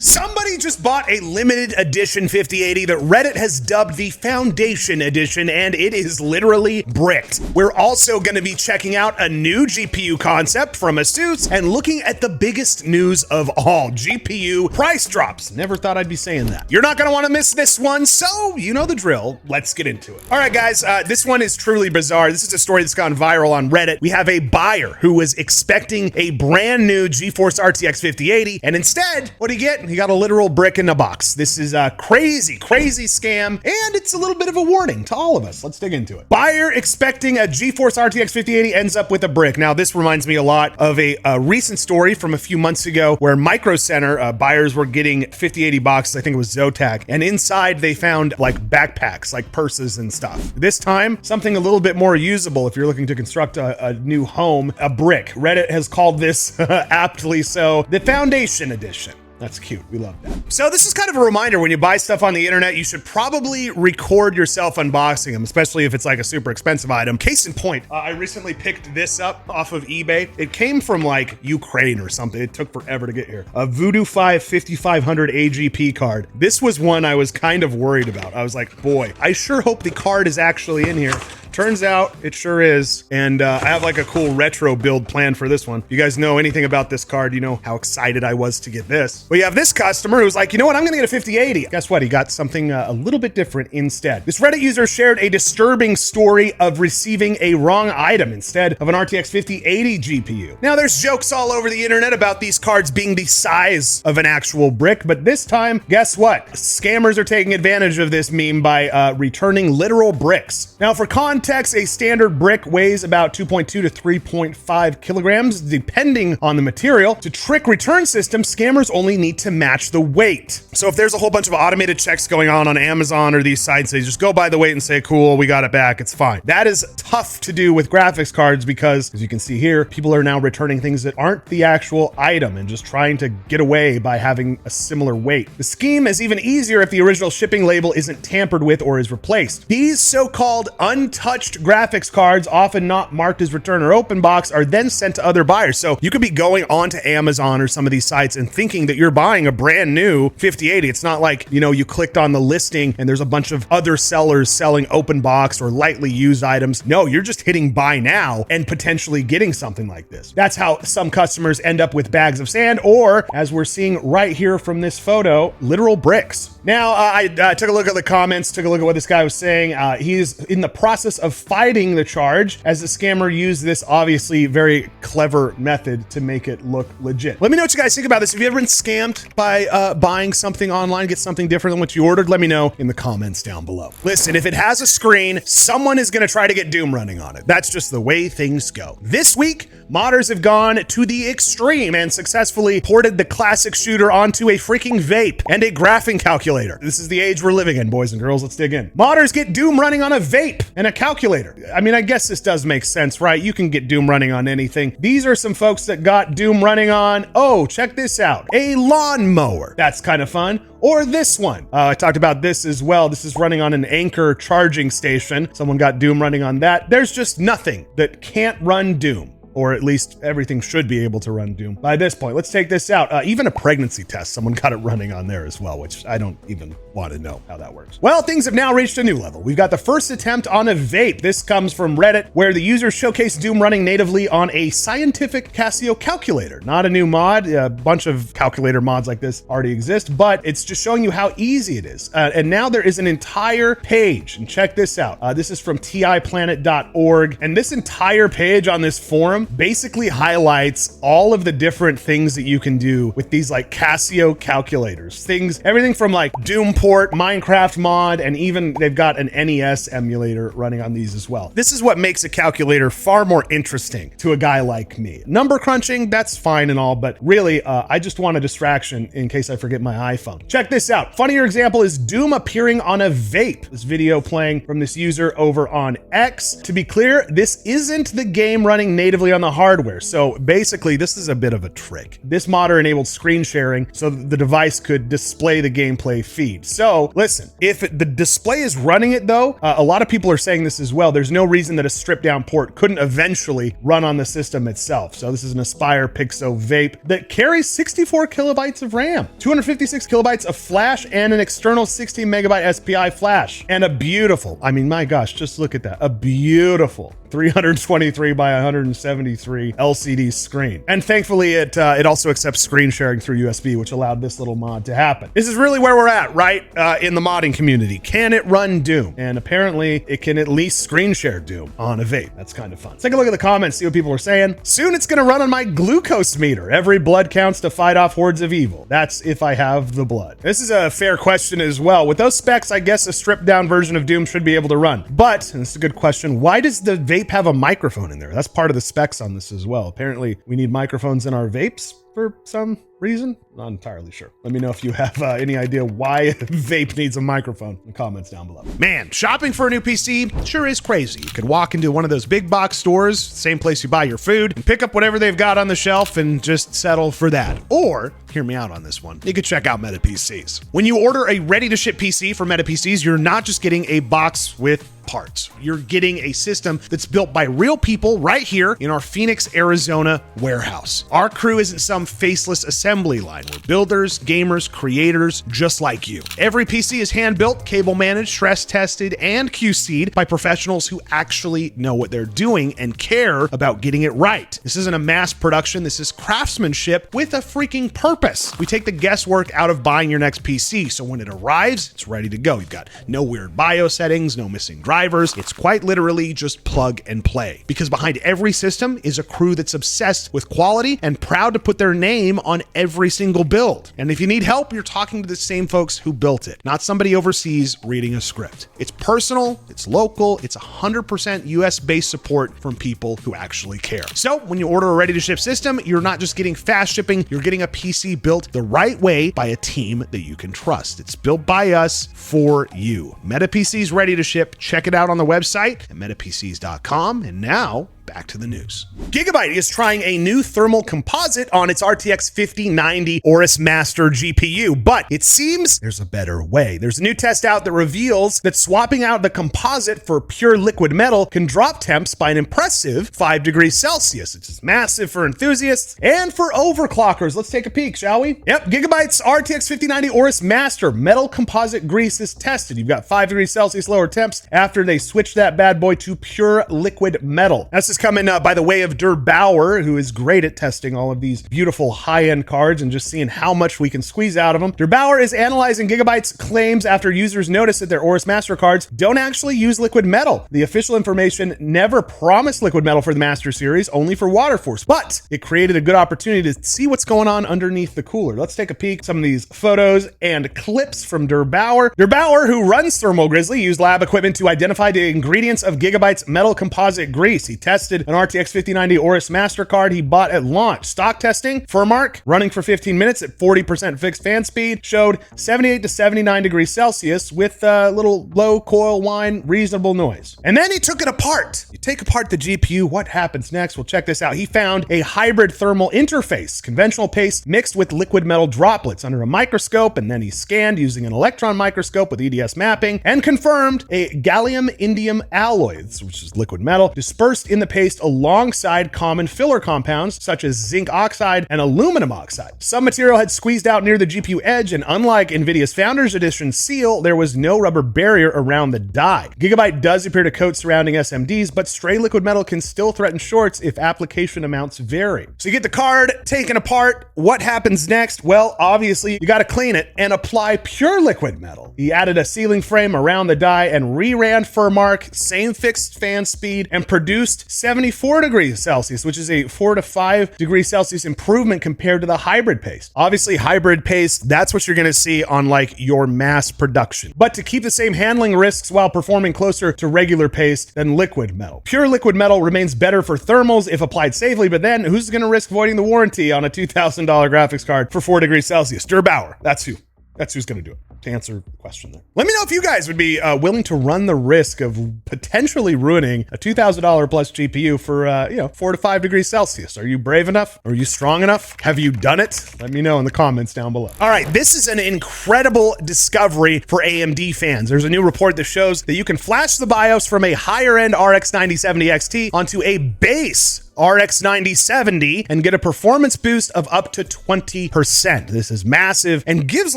Somebody just bought a limited edition 5080 that Reddit has dubbed the Foundation Edition, and it is literally bricked. We're also going to be checking out a new GPU concept from ASUS and looking at the biggest news of all, GPU price drops. Never thought I'd be saying that. You're not going to want to miss this one, so you know the drill. Let's get into it. All right, guys, this one is truly bizarre. This is a story that's gone viral on Reddit. We have a buyer who was expecting a brand new GeForce RTX 5080, and instead, what do you get? He got a literal brick in a box. This is a crazy scam, and it's a little bit of a warning to all of us. Let's dig into it. Buyer expecting a GeForce RTX 5080 ends up with a brick. Now, this reminds me a lot of a recent story from a few months ago where Micro Center buyers were getting 5080 boxes, I think it was Zotac, and inside they found like backpacks, like purses and stuff. This time, something a little bit more usable if you're looking to construct a new home, a brick. Reddit has called this aptly so, the Foundation Edition. That's cute. We love that. So this is kind of a reminder when you buy stuff on the internet, you should probably record yourself unboxing them, especially if it's like a super expensive item. Case in point, I recently picked this up off of eBay. It came from like Ukraine or something. It took forever to get here. A Voodoo 5 5500 AGP card. This was one I was kind of worried about. I was like, boy, I sure hope the card is actually in here. Turns out it sure is. And I have like a cool retro build plan for this one. If you guys know anything about this card, you know how excited I was to get this. Well, you have this customer who's like, you know what, I'm gonna get a 5080. Guess what, he got something a little bit different instead. This Reddit user shared a disturbing story of receiving a wrong item instead of an RTX 5080 GPU. Now there's jokes all over the internet about these cards being the size of an actual brick, but this time, guess what? Scammers are taking advantage of this meme by returning literal bricks. Now for context, a standard brick weighs about 2.2 to 3.5 kilograms, depending on the material. To trick return systems, scammers only need to match the weight. So if there's a whole bunch of automated checks going on Amazon or these sites, they just go by the weight and say, cool, we got it back, it's fine. That is tough to do with graphics cards because, as you can see here, people are now returning things that aren't the actual item and just trying to get away by having a similar weight. The scheme is even easier if the original shipping label isn't tampered with or is replaced. These so-called untouched graphics cards, often not marked as return or open box, are then sent to other buyers. So you could be going onto Amazon or some of these sites and thinking that you're buying a brand new 5080. It's not like, you know, you clicked on the listing and there's a bunch of other sellers selling open box or lightly used items. No, you're just hitting buy now and potentially getting something like this. That's how some customers end up with bags of sand, or as we're seeing right here from this photo, literal bricks. Now, I took a look at the comments, took a look at what this guy was saying. He's in the process of fighting the charge as the scammer used this obviously very clever method to make it look legit. Let me know what you guys think about this. Have you ever been scammed by buying something online, get something different than what you ordered? Let me know in the comments down below. Listen, if it has a screen, someone is going to try to get Doom running on it. That's just the way things go. This week, modders have gone to the extreme and successfully ported the classic shooter onto a freaking vape and a graphing calculator. This is the age we're living in, boys and girls. Let's dig in. Modders get Doom running on a vape and a calculator. I mean, I guess this does make sense, right? You can get Doom running on anything. These are some folks that got Doom running on, oh, check this out, a lawnmower. That's kind of fun. Or this one. I talked about this as well. This is running on an Anchor charging station. Someone got Doom running on that. There's just nothing that can't run Doom. Or at least everything should be able to run Doom by this point. Let's take this out. Even a pregnancy test, someone got it running on there as well, which I don't even want to know how that works. Well, things have now reached a new level. We've got the first attempt on a vape. This comes from Reddit, where the user showcased Doom running natively on a scientific Casio calculator. Not a new mod. A bunch of calculator mods like this already exist, but it's just showing you how easy it is. And now there is an entire page, and check this out. This is from tiplanet.org, and this entire page on this forum basically highlights all of the different things that you can do with these like Casio calculators. Things, everything from like Doom port, Minecraft mod, and even they've got an NES emulator running on these as well. This is what makes a calculator far more interesting to a guy like me. Number crunching, that's fine and all, but really, I just want a distraction in case I forget my iPhone. Check this out. Funnier example is Doom appearing on a vape. This video playing from this user over on X. To be clear, this isn't the game running natively directly on the hardware. So basically, this is a bit of a trick. This modder enabled screen sharing so that the device could display the gameplay feed. So listen, if the display is running it though, a lot of people are saying this as well, there's no reason that a stripped down port couldn't eventually run on the system itself. So this is an Aspire Pixo Vape that carries 64 kilobytes of RAM, 256 kilobytes of flash, and an external 16 megabyte SPI flash, and a beautiful, I mean, my gosh, just look at that, a beautiful 323 by 173 LCD screen. And thankfully it also accepts screen sharing through USB, which allowed this little mod to happen. This is really where we're at, right? In the modding community. Can it run Doom? And apparently it can at least screen share Doom on a vape. That's kind of fun. Let's take a look at the comments, see what people are saying. Soon it's gonna run on my glucose meter. Every blood counts to fight off hordes of evil. That's if I have the blood. This is a fair question as well. With those specs, I guess a stripped down version of Doom should be able to run. But, and this is a good question, why does the vape have a microphone in there? That's part of the specs on this as well. Apparently we need microphones in our vapes for some reason. Not entirely sure. Let me know if you have any idea why vape needs a microphone in the comments down below. Man, shopping for a new PC sure is crazy. You could walk into one of those big box stores, same place you buy your food, and pick up whatever they've got on the shelf and just settle for that. Or, hear me out on this one, you could check out Meta PCs. When you order a ready-to-ship PC from Meta PCs, you're not just getting a box with parts. You're getting a system that's built by real people right here in our Phoenix, Arizona warehouse. Our crew isn't some faceless assembly line. We're builders, gamers, creators, just like you. Every PC is hand-built, cable managed, stress tested, and QC'd by professionals who actually know what they're doing and care about getting it right. This isn't a mass production, this is craftsmanship with a freaking purpose. We take the guesswork out of buying your next PC, so when it arrives, it's ready to go. You've got no weird BIOS settings, no missing drivers. It's quite literally just plug and play. Because behind every system is a crew that's obsessed with quality and proud to put their name on every single build. And if you need help, you're talking to the same folks who built it, not somebody overseas reading a script. It's personal, it's local, it's 100% US-based support from people who actually care. So when you order a ready-to-ship system, you're not just getting fast shipping, you're getting a PC built the right way by a team that you can trust. It's built by us for you. Meta PC's ready to ship. Check it out on the website at metapcs.com. And now, back to the news. GIGABYTE is trying a new thermal composite on its RTX 5090 AORUS Master GPU, but it seems there's a better way. There's a new test out that reveals that swapping out the composite for pure liquid metal can drop temps by an impressive 5 degrees Celsius. It's just massive for enthusiasts and for overclockers. Let's take a peek, shall we? Yep, GIGABYTE's RTX 5090 AORUS Master metal composite grease is tested. You've got 5 degrees Celsius lower temps after they switch that bad boy to pure liquid metal. This is coming by the way of Bauer, who is great at testing all of these beautiful high-end cards and just seeing how much we can squeeze out of them. Bauer is analyzing GIGABYTE's claims after users noticed that their AORUS Master cards don't actually use liquid metal. The official information never promised liquid metal for the Master series, only for Waterforce, but it created a good opportunity to see what's going on underneath the cooler. Let's take a peek at some of these photos and clips from Bauer. Bauer, who runs Thermal Grizzly, used lab equipment to identify the ingredients of GIGABYTE's metal composite grease. He tested an RTX 5090 AORUS Master card he bought at launch. Stock testing for Mark, running for 15 minutes at 40% fixed fan speed, showed 78 to 79 degrees Celsius with a little low coil whine, reasonable noise. And then he took it apart. You take apart the GPU, what happens next? Well, check this out. He found a hybrid thermal interface, conventional paste mixed with liquid metal droplets under a microscope, and then he scanned using an electron microscope with EDS mapping and confirmed a gallium-indium alloy, which is liquid metal, dispersed in the paste alongside common filler compounds such as zinc oxide and aluminum oxide. Some material had squeezed out near the GPU edge, and unlike NVIDIA's Founders Edition seal, there was no rubber barrier around the die. GIGABYTE does appear to coat surrounding SMDs, but stray liquid metal can still threaten shorts if application amounts vary. So you get the card taken apart. What happens next? Well, obviously you got to clean it and apply pure liquid metal. He added a sealing frame around the die and re-ran Furmark, same fixed fan speed, and produced 74 degrees Celsius, which is a 4 to 5 degrees Celsius improvement compared to the hybrid paste. Obviously, hybrid paste, that's what you're going to see on like your mass production. But to keep the same handling risks while performing closer to regular paste than liquid metal. Pure liquid metal remains better for thermals if applied safely, but then who's going to risk voiding the warranty on a $2,000 graphics card for 4 degrees Celsius? Bauer. That's who's going to do it. To answer question there. Let me know if you guys would be willing to run the risk of potentially ruining a $2,000 plus GPU for 4 to 5 degrees Celsius. Are you brave enough? Are you strong enough? Have you done it? Let me know in the comments down below. All right, this is an incredible discovery for AMD fans. There's a new report that shows that you can flash the BIOS from a higher end RX 9070 XT onto a base RX 9070 and get a performance boost of up to 20%. This is massive and gives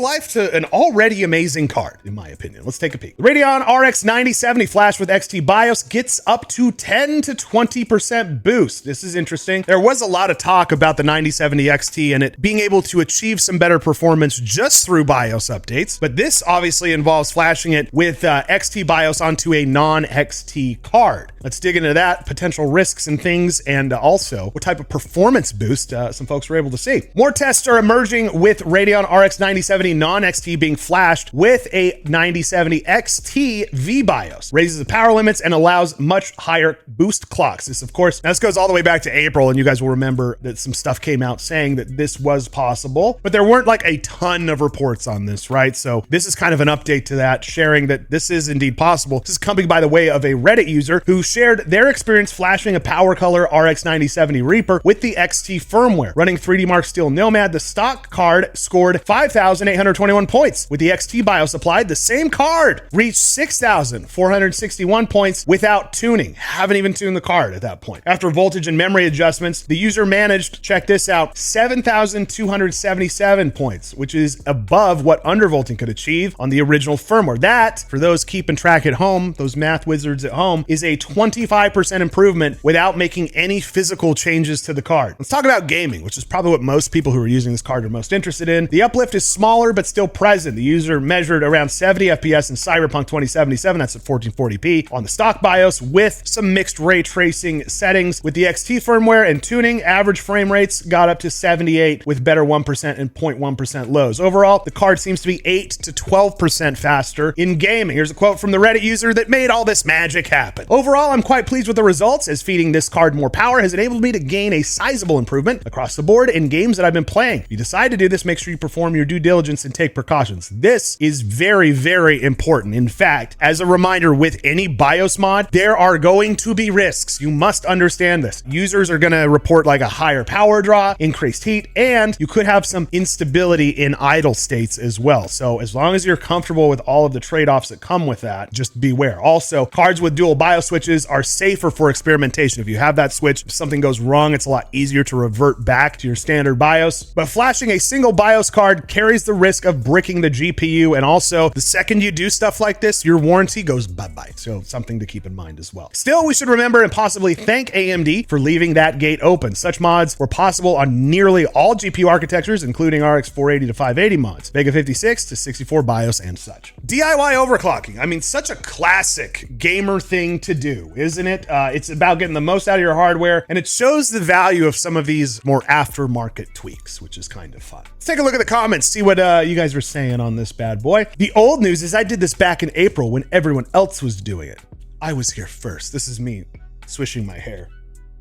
life to an already amazing card, in my opinion. Let's take a peek. The Radeon RX 9070 flash with XT BIOS gets up to 10 to 20% boost. This is interesting. There was a lot of talk about the 9070 XT and it being able to achieve some better performance just through BIOS updates, but this obviously involves flashing it with XT BIOS onto a non-XT card. Let's dig into that, potential risks and things, and also what type of performance boost some folks were able to see. More tests are emerging with Radeon RX 9070 non-XT being flashed with a 9070 XT V-BIOS. Raises the power limits and allows much higher boost clocks. This, of course, this goes all the way back to April, and you guys will remember that some stuff came out saying that this was possible, but there weren't like a ton of reports on this, right? So this is kind of an update to that, sharing that this is indeed possible. This is coming by the way of a Reddit user who shared their experience flashing a Power Color RX 9070 Reaper with the XT firmware. Running 3D Mark Steel Nomad, the stock card scored 5,821 points. With the XT BIOS applied, the same card reached 6,461 points without tuning. Haven't even tuned the card at that point. After voltage and memory adjustments, the user managed, check this out, 7,277 points, which is above what undervolting could achieve on the original firmware. That, for those keeping track at home, those math wizards at home, is a 25% improvement without making any physical changes to the card. Let's talk about gaming, which is probably what most people who are using this card are most interested in. The uplift is smaller, but still present. The user measured around 70 FPS in Cyberpunk 2077, that's at 1440p, on the stock BIOS with some mixed ray tracing settings. With the XT firmware and tuning, average frame rates got up to 78 with better 1% and 0.1% lows. Overall, the card seems to be 8 to 12% faster in gaming. Here's a quote from the Reddit user that made all this magic happen. Overall, I'm quite pleased with the results, as feeding this card more power has enabled me to gain a sizable improvement across the board in games that I've been playing. If you decide to do this, make sure you perform your due diligence and take precautions. This is very, very important. In fact, as a reminder, with any BIOS mod, there are going to be risks. You must understand this. Users are going to report like a higher power draw, increased heat, and you could have some instability in idle states as well. So as long as you're comfortable with all of the trade-offs that come with that, just beware. Also, cards with dual BIOS switches are safer for experimentation. If you have that switch, if something goes wrong, it's a lot easier to revert back to your standard BIOS. But flashing a single BIOS card carries the risk of bricking the GPU, and also the second you do stuff like this, your warranty goes bye-bye. So something to keep in mind as well. Still, we should remember and possibly thank AMD for leaving that gate open. Such mods were possible on nearly all GPU architectures, including RX 480 to 580 mods, Vega 56 to 64 BIOS and such. DIY overclocking. I mean, such a classic gamer thing to do, isn't it? It's about getting the most out of your hardware, and it shows the value of some of these more aftermarket tweaks, which is kind of fun. Let's take a look at the comments, see what you guys were saying on this bad boy. The old news is I did this back in April when everyone else was doing it. I was here first. This is me swishing my hair,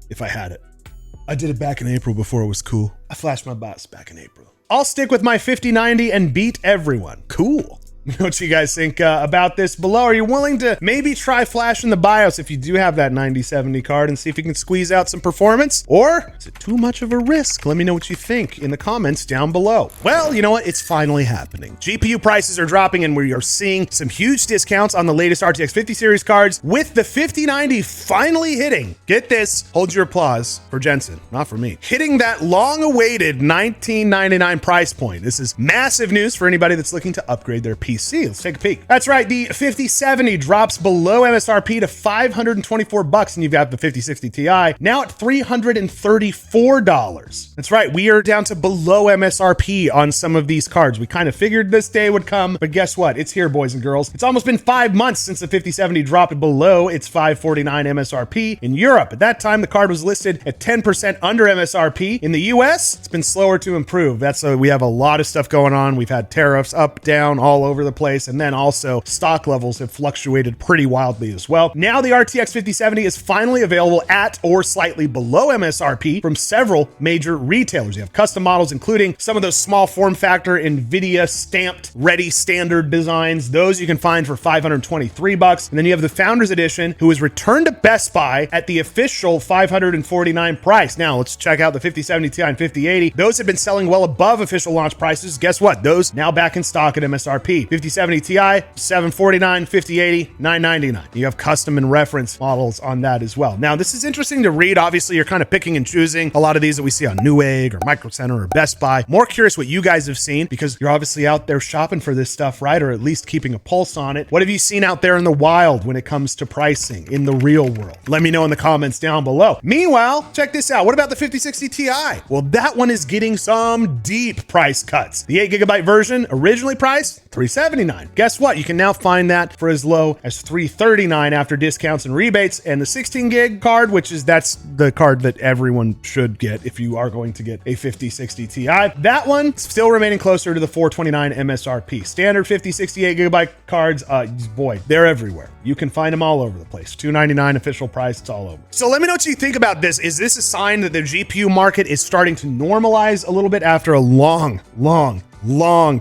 if I had it. I did it back in April before it was cool. I flashed my BIOS back in April. I'll stick with my 5090 and beat everyone. Cool. What you guys think about this below? Are you willing to maybe try flashing the BIOS if you do have that 9070 card and see if you can squeeze out some performance? Or is it too much of a risk? Let me know what you think in the comments down below. Well, you know what? It's finally happening. GPU prices are dropping and we are seeing some huge discounts on the latest RTX 50 series cards, with the 5090 finally hitting, get this, hold your applause for Jensen, not for me, hitting that long-awaited $1999 price point. This is massive news for anybody that's looking to upgrade their PC. Let's take a peek. That's right, the 5070 drops below MSRP to $524, and you've got the 5060 Ti now at $334. That's right, we are down to below MSRP on some of these cards. We kind of figured this day would come, but guess what? It's here, boys and girls. It's almost been 5 months since the 5070 dropped below its $549 MSRP in Europe. At that time, the card was listed at 10% under MSRP. In the US, it's been slower to improve. That's we have a lot of stuff going on. We've had tariffs up, down, all over over the place, and then also stock levels have fluctuated pretty wildly as well. Now the RTX 5070 is finally available at or slightly below MSRP from several major retailers. You have custom models, including some of those small form factor NVIDIA stamped ready standard designs. Those you can find for $523. And then you have the Founders Edition, who is returned to Best Buy at the official $549 price. Now let's check out the 5070 Ti and 5080. Those have been selling well above official launch prices. Guess what? Those now back in stock at MSRP. 5070 Ti, $749, 5080, $999. You have custom and reference models on that as well. Now, this is interesting to read. Obviously, you're kind of picking and choosing a lot of these that we see on Newegg or Micro Center or Best Buy. More curious what you guys have seen, because you're obviously out there shopping for this stuff, right? Or at least keeping a pulse on it. What have you seen out there in the wild when it comes to pricing in the real world? Let me know in the comments down below. Meanwhile, check this out. What about the 5060 Ti? Well, that one is getting some deep price cuts. The 8GB version, originally priced $379. Guess what? You can now find that for as low as $339 after discounts and rebates. And the 16 gig card, that's the card that everyone should get if you are going to get a 5060 Ti. That one still remaining closer to the $429 MSRP. Standard 5068 gigabyte cards, boy, they're everywhere. You can find them all over the place. $299 official price, it's all over. So let me know what you think about this. Is this a sign that the GPU market is starting to normalize a little bit after a long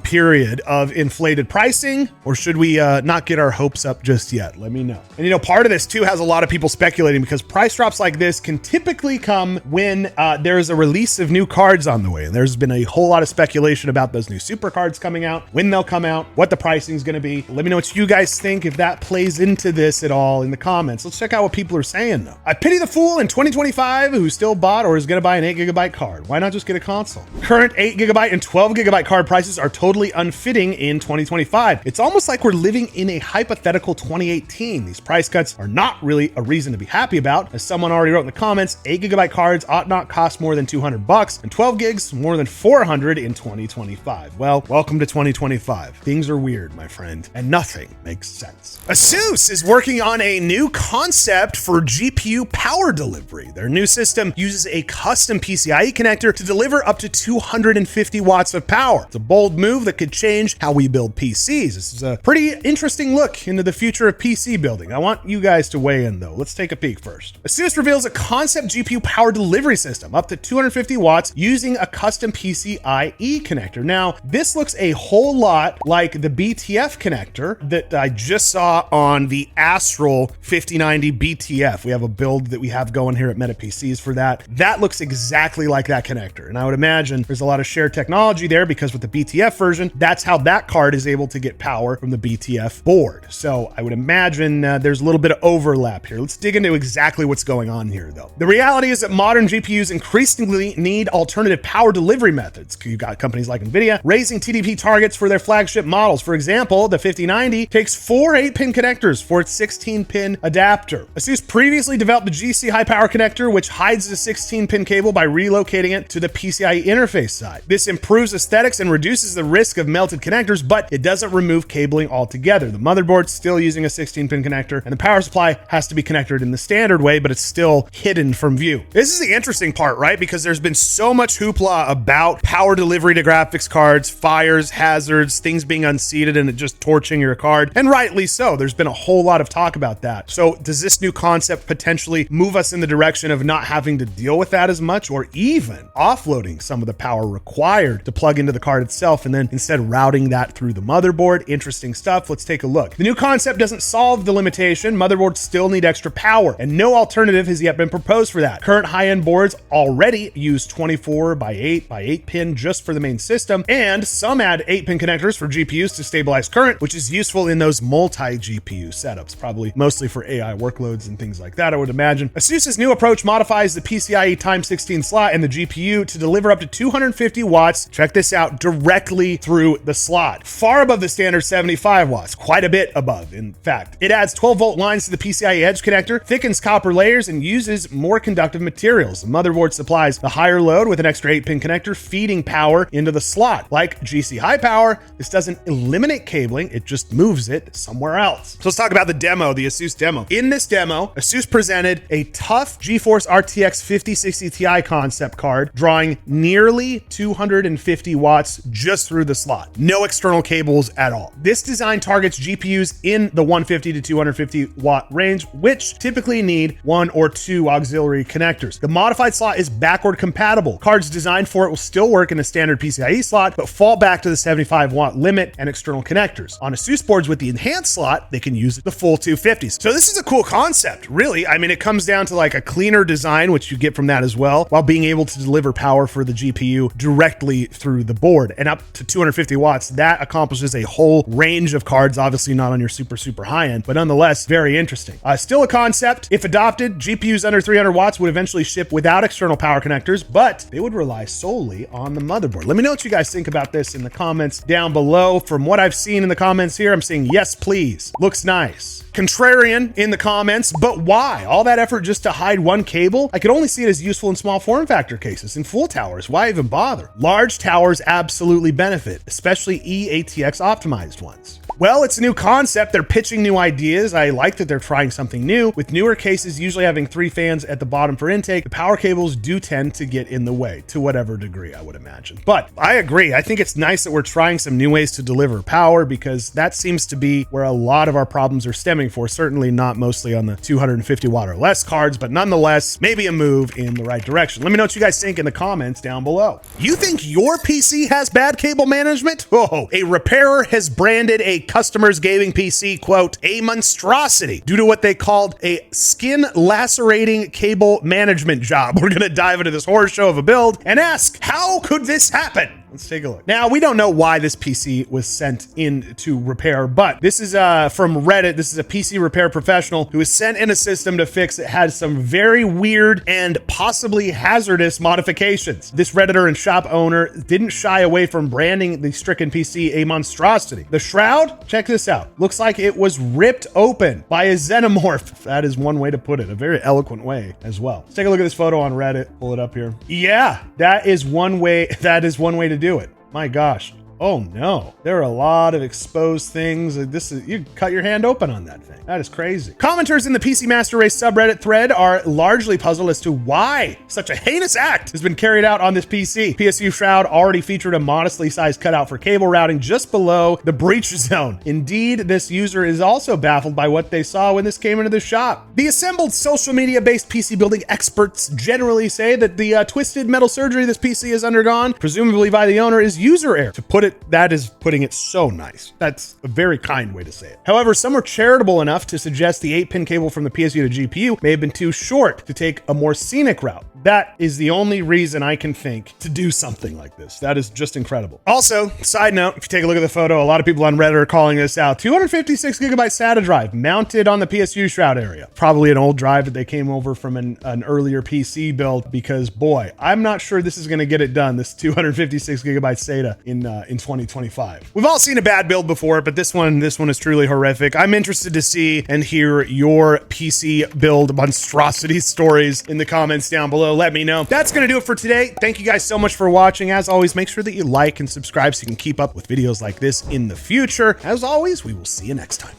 period of inflated pricing, or should we not get our hopes up just yet? Let me know. And part of this too has a lot of people speculating, because price drops like this can typically come when there's a release of new cards on the way. And there's been a whole lot of speculation about those new super cards coming out, when they'll come out, what the pricing is going to be. Let me know what you guys think, if that plays into this at all in the comments. Let's check out what people are saying though. I pity the fool in 2025 who still bought or is going to buy an 8GB card. Why not just get a console? Current 8GB and 12GB card prices are totally unfitting in 2025. It's almost like we're living in a hypothetical 2018. These price cuts are not really a reason to be happy about. As someone already wrote in the comments, 8GB cards ought not cost more than $200, and 12 gigs more than $400 in 2025. Well, welcome to 2025. Things are weird, my friend, and nothing makes sense. ASUS is working on a new concept for GPU power delivery. Their new system uses a custom PCIe connector to deliver up to 250 watts of power. It's a bold move that could change how we build PCs. This is a pretty interesting look into the future of PC building. I want you guys to weigh in though. Let's take a peek first. ASUS reveals a concept GPU power delivery system up to 250 watts using a custom PCIe connector. Now, this looks a whole lot like the BTF connector that I just saw on the Astral 5090 BTF. We have a build that we have going here at Meta PCs for that. That looks exactly like that connector. And I would imagine there's a lot of shared technology there, because with the BTF version, that's how that card is able to get power from the BTF board. So I would imagine there's a little bit of overlap here. Let's dig into exactly what's going on here though. The reality is that modern GPUs increasingly need alternative power delivery methods. You've got companies like NVIDIA raising TDP targets for their flagship models. For example, the 5090 takes 4 8-pin connectors for its 16-pin adapter. ASUS previously developed the GC high power connector, which hides the 16-pin cable by relocating it to the PCIe interface side. This improves aesthetics and reduces the risk of melted connectors, but it doesn't remove cabling altogether. The motherboard's still using a 16-pin connector, and the power supply has to be connected in the standard way, but it's still hidden from view. This is the interesting part, right? Because there's been so much hoopla about power delivery to graphics cards, fires, hazards, things being unseated and it just torching your card, and rightly so. There's been a whole lot of talk about that. So does this new concept potentially move us in the direction of not having to deal with that as much, or even offloading some of the power required to plug into the card itself and then instead routing that through the motherboard? Interesting stuff. Let's take a look. The new concept doesn't solve the limitation. Motherboards still need extra power, and no alternative has yet been proposed for that. Current high-end boards already use 24 by 8 by 8 pin just for the main system, and some add 8-pin connectors for GPUs to stabilize current, which is useful in those multi-GPU setups, probably mostly for AI workloads and things like that, I would imagine. ASUS's new approach modifies the PCIe x16 slot and the GPU to deliver up to 250 watts, check this out, directly through the slot, far above the standard 75 watts, quite a bit above, in fact. It adds 12-volt lines to the PCIe edge connector, thickens copper layers, and uses more conductive materials. The motherboard supplies the higher load with an extra 8-pin connector feeding power into the slot. Like GC high power, this doesn't eliminate cabling, it just moves it somewhere else. So let's talk about the demo, the ASUS demo. In this demo, ASUS presented a tough GeForce RTX 5060 Ti concept card, drawing nearly 250 watts just through the slot. No external cables at all. This design targets GPUs in the 150 to 250 watt range, which typically need 1 or 2 auxiliary connectors. The modified slot is backward compatible. Cards designed for it will still work in a standard PCIe slot, but fall back to the 75 watt limit and external connectors. On ASUS boards with the enhanced slot, they can use the full 250s. So this is a cool concept, really. I mean, it comes down to like a cleaner design, which you get from that as well, while being able to deliver power for the GPU directly through the board. And up to 250 watts, that accomplishes a whole range of cards, obviously not on your super high end, but nonetheless, very interesting. Still a concept. If adopted, GPUs under 300 watts would eventually ship without external power connectors, but they would rely solely on the motherboard. Let me know what you guys think about this in the comments down below. From what I've seen in the comments here, I'm saying yes, please. Looks nice. Contrarian in the comments, but why? All that effort just to hide one cable? I could only see it as useful in small form factor cases. In full towers, why even bother? Large towers absolutely benefit, especially eATX optimized ones. Well, it's a new concept. They're pitching new ideas. I like that they're trying something new. With newer cases usually having 3 fans at the bottom for intake, the power cables do tend to get in the way to whatever degree, I would imagine. But I agree. I think it's nice that we're trying some new ways to deliver power, because that seems to be where a lot of our problems are stemming for. Certainly not mostly on the 250 watt or less cards, but nonetheless, maybe a move in the right direction. Let me know what you guys think in the comments down below. You think your PC has bad cable management? Oh, a repairer has branded a customer's gaming PC, quote, a monstrosity due to what they called a skin lacerating cable management job. We're going to dive into this horror show of a build and ask, how could this happen? Let's take a look. Now, we don't know why this PC was sent in to repair, but this is from Reddit. This is a PC repair professional who was sent in a system to fix it had some very weird and possibly hazardous modifications. This Redditor and shop owner didn't shy away from branding the stricken PC a monstrosity. The shroud, check this out, looks like it was ripped open by a xenomorph. That is one way to put it, a very eloquent way as well. Let's take a look at this photo on Reddit. Pull it up here. Yeah, that is one way to do it. My gosh. Oh no, there are a lot of exposed things. This is, you cut your hand open on that thing. That is crazy. Commenters in the PC Master Race subreddit thread are largely puzzled as to why such a heinous act has been carried out on this PC. PSU Shroud already featured a modestly sized cutout for cable routing just below the breach zone. Indeed, this user is also baffled by what they saw when this came into the shop. The assembled social media-based PC building experts generally say that the twisted metal surgery this PC has undergone, presumably by the owner, is user error. To put it, that is putting it so nice. That's a very kind way to say it. However, some are charitable enough to suggest the 8-pin cable from the PSU to GPU may have been too short to take a more scenic route. That is the only reason I can think to do something like this. That is just incredible. Also, side note, if you take a look at the photo, a lot of people on Reddit are calling this out. 256 gigabyte SATA drive mounted on the PSU Shroud area. Probably an old drive that they came over from an earlier PC build, because boy, I'm not sure this is going to get it done, this 256 gigabyte SATA in 2025. We've all seen a bad build before, but this one is truly horrific. I'm interested to see and hear your PC build monstrosity stories in the comments down below. Let me know. That's going to do it for today. Thank you guys so much for watching. As always, make sure that you like and subscribe so you can keep up with videos like this in the future. As always, we will see you next time.